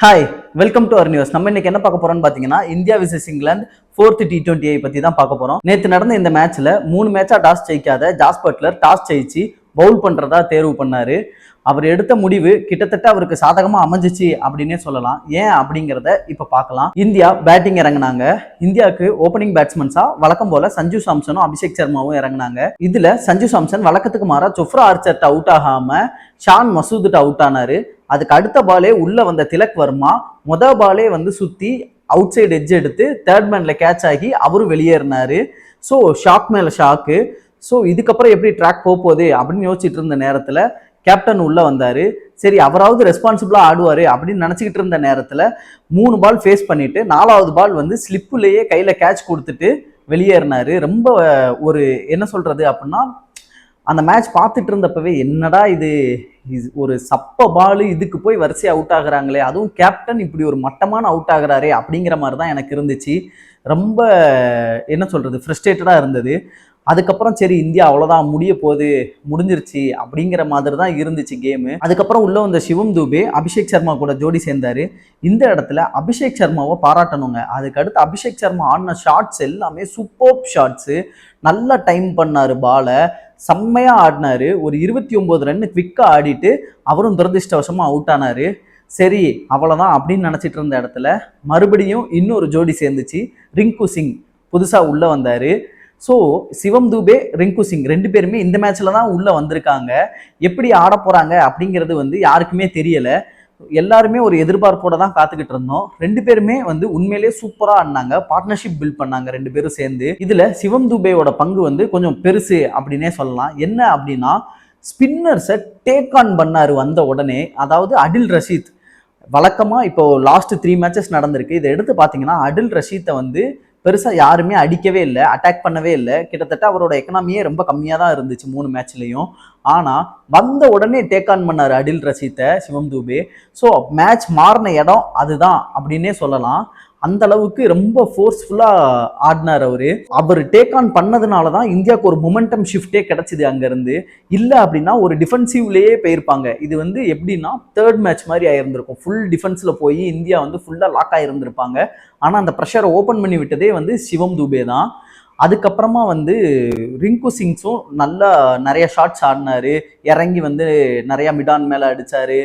Hi, welcome to our news. நம்ம இன்னைக்கு என்ன பார்க்க போறோம்னு பார்த்தீங்கன்னா, India versus England 4th T20 பத்தி தான் பார்க்க போறோம். நேற்று நடந்த இந்த மேட்ச்ல 3 மேட்சா டாஸ் ஜெயிக்காத ஜாஸ் பட்லர் டாஸ் ஜெயிச்சு பவுல் பண்றதா தேர்வு பண்ணாரு. அவர் எடுத்த முடிவு கிட்டத்தட்ட அவருக்கு சாதகமா அமைஞ்சிச்சு அப்படின்னே சொல்லலாம். ஏன் அப்படிங்கிறத இப்ப பார்க்கலாம். இந்தியா பேட்டிங் இறங்கினாங்க. இந்தியாவுக்கு ஓப்பனிங் பேட்ஸ்மேன்ஸா வழக்கம் போல சஞ்சு சாம்சனும் அபிஷேக் சர்மாவும் இறங்கினாங்க. இதுல சஞ்சு சாம்சன் வழக்கத்துக்கு மாறா ஜொஃப்ரா ஆர்ச்சர்ட்ட அவுட் ஆகாம ஷான் மசூத்ட்ட அவுட் ஆனாரு. அதுக்கு அடுத்த பாலே உள்ள வந்த திலக் வர்மா பாலே சுத்தி அவுட் சைடு எட்ஜ் எடுத்து தேர்ட் மேன்ல கேட்ச் ஆகி அவரும் வெளியேறினாரு. ஸோ ஷாக் மேல ஷாக்கு. ஸோ இதுக்கப்புறம் எப்படி ட்ராக் போகுது அப்படின்னு யோசிச்சுட்டு இருந்த நேரத்துல கேப்டன் உள்ள வந்தாரு. சரி, அவராவது ரெஸ்பான்சிபிளா ஆடுவாரு அப்படின்னு நினைச்சுக்கிட்டு இருந்த நேரத்துல 3 பால் ஃபேஸ் பண்ணிட்டு 4வது பால் ஸ்லிப்புலேயே கையில கேட்ச் கொடுத்துட்டு வெளியேறினாரு. ரொம்ப ஒரு என்ன சொல்றது அப்படின்னா, அந்த மேட்ச் பார்த்துட்டு இருந்தப்பவே என்னடா இது ஒரு சப்ப பால், இதுக்கு போய் வரிசை அவுட் ஆகுறாங்களே, அதுவும் கேப்டன் இப்படி ஒரு மட்டமான அவுட் ஆகுறாரே அப்படிங்கிற மாதிரி தான் எனக்கு இருந்துச்சு. ரொம்ப என்ன சொல்றது, ஃப்ரஸ்ட்ரேட்டடா இருந்தது. அதுக்கப்புறம் சரி, இந்தியா அவ்வளோதான், முடிய போகுது, முடிஞ்சிருச்சு அப்படிங்கிற மாதிரி தான் இருந்துச்சு கேமு. அதுக்கப்புறம் உள்ள வந்த சிவம் தூபே அபிஷேக் சர்மா கூட ஜோடி சேர்ந்தாரு. இந்த இடத்துல அபிஷேக் சர்மாவை பாராட்டணுங்க. அதுக்கடுத்து அபிஷேக் சர்மா ஆடின ஷாட்ஸ் எல்லாமே சூப்பர் ஷாட்ஸு. நல்லா டைம் பண்ணாரு பாலை, செம்மையா ஆடினாரு. ஒரு 29 ரன் குவிக்கா ஆடிட்டு அவரும் துரதிருஷ்டவசமா அவுட் ஆனாரு. சரி, அவ்வளோதான் அப்படின்னு நினச்சிட்டு இருந்த இடத்துல மறுபடியும் இன்னொரு ஜோடி சேர்ந்துச்சு. ரிங்கு சிங் புதுசா உள்ள வந்தாரு. ஸோ சிவம் தூபே, ரிங்கு சிங் 2 பேருமே இந்த மேட்ச்ல தான் உள்ள வந்திருக்காங்க. எப்படி ஆட போறாங்க அப்படிங்கிறது யாருக்குமே தெரியல. எல்லாருமே ஒரு எதிர்பார்ப்போட தான் காத்துக்கிட்டு இருந்தோம். 2 பேருமே உண்மையிலேயே சூப்பரா ஆடினாங்க. பார்ட்னர்ஷிப் பில்ட் பண்ணாங்க 2 பேரும் சேர்ந்து. இதுல சிவம் துபேயோட பங்கு கொஞ்சம் பெருசு அப்படின்னே சொல்லலாம். என்ன அப்படின்னா, ஸ்பின்னர்ஸை டேக் ஆன் பண்ணாரு வந்த உடனே. அதாவது அடில் ரஷீத் வழக்கமா இப்போ லாஸ்ட் 3 மேட்சஸ் நடந்திருக்கு. இதை எடுத்து பார்த்தீங்கன்னா, அடில் ரஷீத்தை பெருசா யாருமே அடிக்கவே இல்லை, அட்டாக் பண்ணவே இல்லை. கிட்டத்தட்ட அவரோட எக்கனாமியே ரொம்ப கம்மியாக தான் இருந்துச்சு 3 மேட்ச்லையும். ஆனால் வந்த உடனே டேக் ஆன் பண்ணார் அடில் ரஷீத்தை சிவம் தூபே. ஸோ மேட்ச் மாறின இடம் அதுதான் அப்படின்னே சொல்லலாம். அந்த அளவுக்கு ரொம்ப ஃபோர்ஸ்ஃபுல்லா ஆடினார் அவரு. அவர் டேக் ஆன் பண்ணதுனால தான் இந்தியாவுக்கு ஒரு மொமெண்டம் ஷிஃப்டே கிடைச்சிது அங்கிருந்து. இல்லை அப்படின்னா ஒரு டிஃபென்சிவ்லேயே போயிருப்பாங்க. இது எப்படின்னா தேர்ட் மேட்ச் மாதிரி ஆயிருந்திருக்கும். ஃபுல் டிஃபென்ஸ்ல போய் இந்தியா ஃபுல்லா லாக் ஆயிருந்திருப்பாங்க. ஆனால் அந்த ப்ரெஷரை ஓப்பன் பண்ணி விட்டதே சிவம் தூபே தான். அதுக்கப்புறமா ரிங்கு சிங்ஸும் நல்லா நிறைய ஷாட்ஸ் ஆடினாரு. இறங்கி நிறைய மிடான் மேல அடிச்சாரு,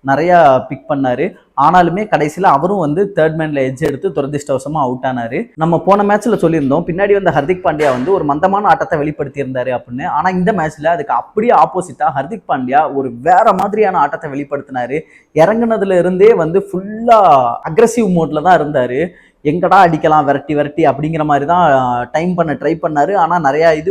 நிறையா பிக் பண்ணாரு. ஆனாலுமே கடைசியில் அவரும் தேர்ட் மேன்ல எட்ஜ் எடுத்து துரதிருஷ்டவசமா அவுட் ஆனாரு. நம்ம போன மேட்ச்ல சொல்லியிருந்தோம், பின்னாடி ஹர்திக் பாண்டியா ஒரு மந்தமான ஆட்டத்தை வெளிப்படுத்தி இருந்தாரு அப்படின்னு. ஆனா இந்த மேட்ச்ல அதுக்கு அப்படியே ஆப்போசிட்டா ஹர்திக் பாண்டியா ஒரு வேற மாதிரியான ஆட்டத்தை வெளிப்படுத்தினாரு. இறங்குனதுல இருந்தே ஃபுல்லா அக்ரெசிவ் மோட்ல தான் இருந்தாரு. எங்கடா அடிக்கலாம், விரட்டி விரட்டி அப்படிங்கிற மாதிரி தான் டைம் பண்ண ட்ரை பண்ணாரு. ஆனால் நிறையா இது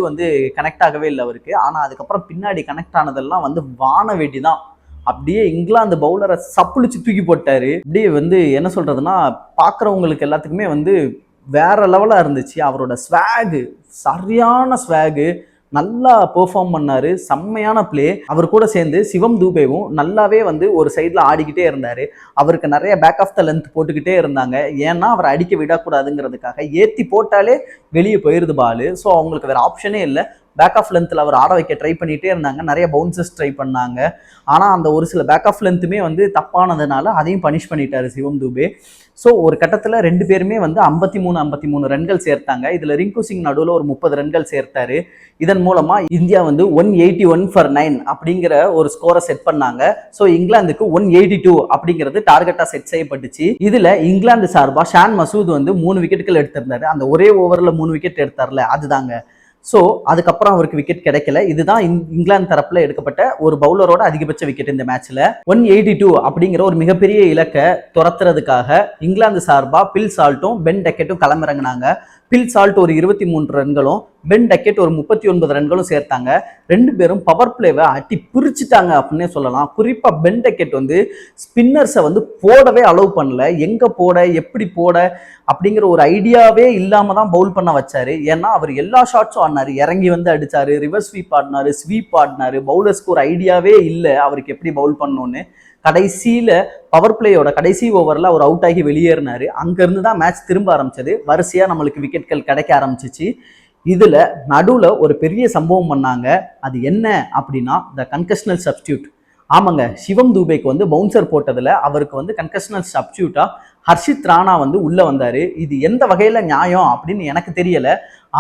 கனெக்ட் ஆகவே இல்லை அவருக்கு. ஆனால் அதுக்கப்புறம் பின்னாடி கனெக்ட் ஆனதெல்லாம் வான வேட்டி தான். அப்படியே இங்கிலாந்து பவுலரை சப்புளிச்சு தூக்கி போட்டாரு. அப்படியே என்ன சொல்றதுன்னா, பார்க்குறவங்களுக்கு எல்லாத்துக்குமே வேற லெவலாக இருந்துச்சு. அவரோட ஸ்வாகு, சரியான ஸ்வாகு, நல்லா பெர்ஃபார்ம் பண்ணாரு. செம்மையான பிளே. அவர் கூட சேர்ந்து சிவம் தூபேவும் நல்லாவே ஒரு சைட்ல ஆடிக்கிட்டே இருந்தாரு. அவருக்கு நிறைய பேக் ஆஃப் த லென்த் போட்டுக்கிட்டே இருந்தாங்க. ஏன்னா அவர் அடிக்க விடக்கூடாதுங்கிறதுக்காக. ஏற்றி போட்டாலே வெளியே போயிருது பாலு. ஸோ அவங்களுக்கு வேற ஆப்ஷனே இல்லை. பேக் ஆஃப் லென்த்தில் அவர் ஆட வைக்க ட்ரை பண்ணிகிட்டே இருந்தாங்க. நிறைய பவுன்சஸ் ட்ரை பண்ணாங்க. ஆனால் அந்த ஒரு சில பேக் ஆஃப் லென்த்துமே தப்பானதுனால அதையும் பனிஷ் பண்ணிட்டாரு சிவம் தூபே. ஸோ ஒரு கட்டத்தில் 2 பேருமே 53 ரன்கள் சேர்த்தாங்க. இதில் ரிங்கு சிங் நடுவில் ஒரு 30 ரன்கள் சேர்த்தாரு. இதன் மூலமா இந்தியா 181 for 9 அப்படிங்கிற ஒரு ஸ்கோரை செட் பண்ணாங்க. ஸோ இங்கிலாந்துக்கு 182 அப்படிங்கிறது டார்கெட்டா செட் செய்யப்பட்டுச்சு. இதுல இங்கிலாந்து சார்பா ஷான் மசூத் 3 விக்கெட்டுகள் எடுத்திருந்தாரு. அந்த ஒரே ஓவர்ல 3 விக்கெட் எடுத்தார்ல, அதுதாங்க. ஸோ அதுக்கப்புறம் அவருக்கு விக்கெட் கிடைக்கல. இதுதான் இங்கிலாந்து தரப்புல எடுக்கப்பட்ட ஒரு பவுலரோட அதிகபட்ச விக்கெட் இந்த மேட்ச்ல. 182 அப்படிங்கிற ஒரு மிகப்பெரிய இலக்கை துரத்துறதுக்காக இங்கிலாந்து சார்பா பில் சால்ட்டும் பென் டெக்கெட்டும் களமிறங்கினாங்க. பில் சால்ட் ஒரு 23 ரன்களும், பென் டெக்கெட் ஒரு 39 ரன்களும் சேர்த்தாங்க. 2 பேரும் பவர் பிளேவை அட்டி பிரிச்சுட்டாங்க அப்படின்னே சொல்லலாம். குறிப்பா பென் டெக்கெட் ஸ்பின்னர்ஸை போடவே அலோவ் பண்ணல. எங்க போட, எப்படி போட அப்படிங்கிற ஒரு ஐடியாவே இல்லாம தான் பவுல் பண்ண வச்சாரு. ஏன்னா அவர் எல்லா ஷாட்ஸும் ஆடினாரு. இறங்கி அடிச்சாரு, ரிவர்ஸ் ஸ்வீப் ஆடினாரு, ஸ்வீப் ஆடினாரு. பவுலர்ஸ்க்கு ஒரு ஐடியாவே இல்லை அவருக்கு எப்படி பவுல் பண்ணணும்னு. கடைசியில பவர் பிளேயோட கடைசி ஓவரில் அவர் அவுட் ஆகி வெளியேறினாரு. அங்கிருந்து தான் மேட்ச் திரும்ப ஆரம்பிச்சது. வரிசையா நம்மளுக்கு விக்கெட்கள் கிடைக்க ஆரம்பிச்சிச்சு. இதுல நடுவுல ஒரு பெரிய சம்பவம் பண்ணாங்க. அது என்ன அப்படின்னா, த கன்கஷனல் சப்ஸ்டியூட். ஆமாங்க, சிவம் தூபேக்கு வந்து பவுன்சர் போட்டதுல அவருக்கு வந்து கன்கஷனல் சப்ஸ்டியூட்டா ஹர்ஷித் ராணா வந்து உள்ள வந்தாரு. இது எந்த வகையில நியாயம் அப்படின்னு எனக்கு தெரியல.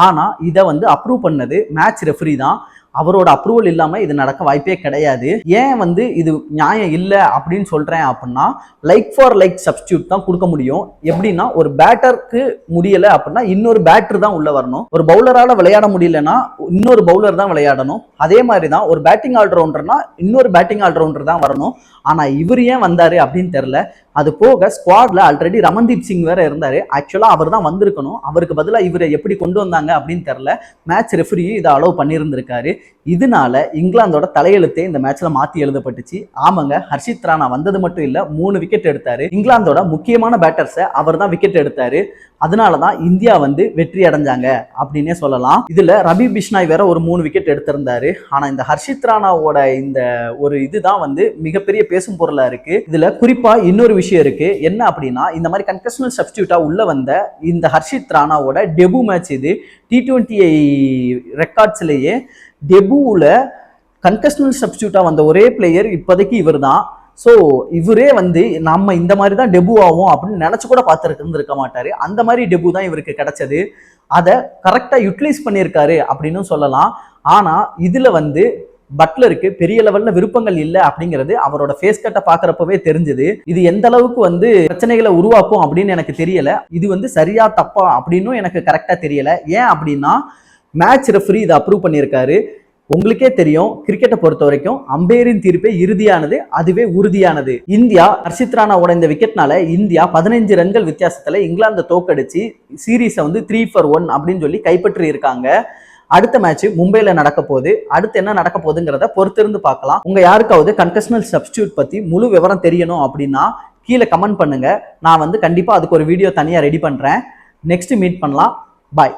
ஆனா இதை வந்து அப்ரூவ் பண்ணது மேட்ச் ரெஃபரி தான். அவரோட அப்ரூவல் இல்லாம இது நடக்க வாய்ப்பே கிடையாது. ஏன் வந்து இது நியாயம் இல்லை அப்படின்னு சொல்றேன் அப்படின்னா, லைக் ஃபார் லைக் சப்ஸ்டியூட் தான் கொடுக்க முடியும். எப்படின்னா, ஒரு பேட்டருக்கு முடியல அப்படின்னா இன்னொரு பேட்டர் தான் உள்ள வரணும். ஒரு பவுலரால விளையாட முடியலன்னா இன்னொரு பவுலர் தான் விளையாடணும். அதே மாதிரி தான் ஒரு பேட்டிங் ஆல்ரவுண்டர்னா இன்னொரு பேட்டிங் ஆல்ரவுண்டர் தான் வரணும். ஆனா இவர் ஏன் வந்தாரு அப்படின்னு தெரியல. அது போக ஸ்குவாட்ல ஆல்ரெடி ரமன்தீப் சிங் வேற இருந்தாரு. ஆக்சுவலா அவர் தான் வந்திருக்கணும். அவருக்கு பதிலாக இவரை எப்படி கொண்டு வந்தாங்க அப்படின்னு தெரியல. மேட்ச் ரெஃபரியும் இதை அலோவ் பண்ணியிருந்திருக்காரு. இதனால இங்கிலாந்தோட தலையெழுத்தே இந்த மேட்ச்ல மாத்தி எழுதப்பட்டுச்சு. ஆமாங்க, ஹர்ஷித் ராணா வந்தது மட்டும் இல்ல, 3 விக்கெட் எடுத்தாரு. இங்கிலாந்தோட முக்கியமான பேட்டர்ஸை அவர் தான் விக்கெட் எடுத்தாரு. அதனாலதான் இந்தியா வந்து வெற்றி அடைஞ்சாங்க அப்படின்னே சொல்லலாம். இதுல ரவி பிஷ்னாய் வேற ஒரு 3 விக்கெட் எடுத்திருந்தாரு. ஆனா இந்த ஹர்ஷித் ராணாவோட இந்த ஒரு இதுதான் வந்து மிகப்பெரிய பேசும் பொருளா இருக்கு. இதுல குறிப்பா இன்னொரு விஷயம் இருக்கு. என்ன அப்படின்னா, இந்த மாதிரி கன்கஷனல் சப்ஸ்டியூட்டா உள்ள வந்த இந்த ஹர்ஷித் ராணாவோட டெபு மேட்ச் இது. T20 ரெக்கார்ட்ஸ்லயே டெபுல கன்கஷனல் சப்ஸ்டியூட்டா வந்த ஒரே பிளேயர் இப்போதைக்கு இவர் தான். ஸோ இவரே வந்து நம்ம இந்த மாதிரி தான் டெபு ஆகும் அப்படின்னு நினைச்சு கூட பார்த்துருக்க மாட்டாரு. அந்த மாதிரி டெபு தான் இவருக்கு கிடைச்சது. அதை கரெக்டா யூட்டிலைஸ் பண்ணியிருக்காரு அப்படின்னு சொல்லலாம். ஆனா இதுல வந்து பட்லருக்கு பெரிய லெவல்ல விருப்பங்கள் இல்லை அப்படிங்கிறது அவரோட ஃபேஸ் கட்டை பாக்குறப்பவே தெரிஞ்சது. இது எந்த அளவுக்கு வந்து பிரச்சனைகளை உருவாக்கும் அப்படின்னு எனக்கு தெரியல. இது வந்து சரியா தப்பா அப்படின்னும் எனக்கு கரெக்டா தெரியல. ஏன் அப்படின்னா, மேட்ச் ரெஃபரி இதை அப்ரூவ் பண்ணியிருக்காரு. உங்களுக்கே தெரியும், கிரிக்கெட்டை பொறுத்த வரைக்கும் அம்பையரின் தீர்ப்பே இறுதியானது, அதுவே உறுதியானது. இந்தியா ஹர்ஷித் ராணாவோட இந்த விக்கெட்னால இந்தியா 15 ரன்கள் வித்தியாசத்துல இங்கிலாந்தை தோக்கடிச்சு சீரீஸை வந்து 3-1 அப்படின்னு சொல்லி கைப்பற்றி இருக்காங்க. அடுத்த மேட்ச் மும்பைல நடக்க போகுது. அடுத்து என்ன நடக்க போகுதுங்கிறத பொறுத்திருந்து பார்க்கலாம். உங்க யாருக்காவது கன்கஷனல் சப்ஸ்டியூட் பத்தி முழு விவரம் தெரியணும் அப்படின்னா கீழே கமெண்ட் பண்ணுங்க. நான் வந்து கண்டிப்பா அதுக்கு ஒரு வீடியோ தனியா ரெடி பண்றேன். நெக்ஸ்ட் மீட் பண்ணலாம். பாய்.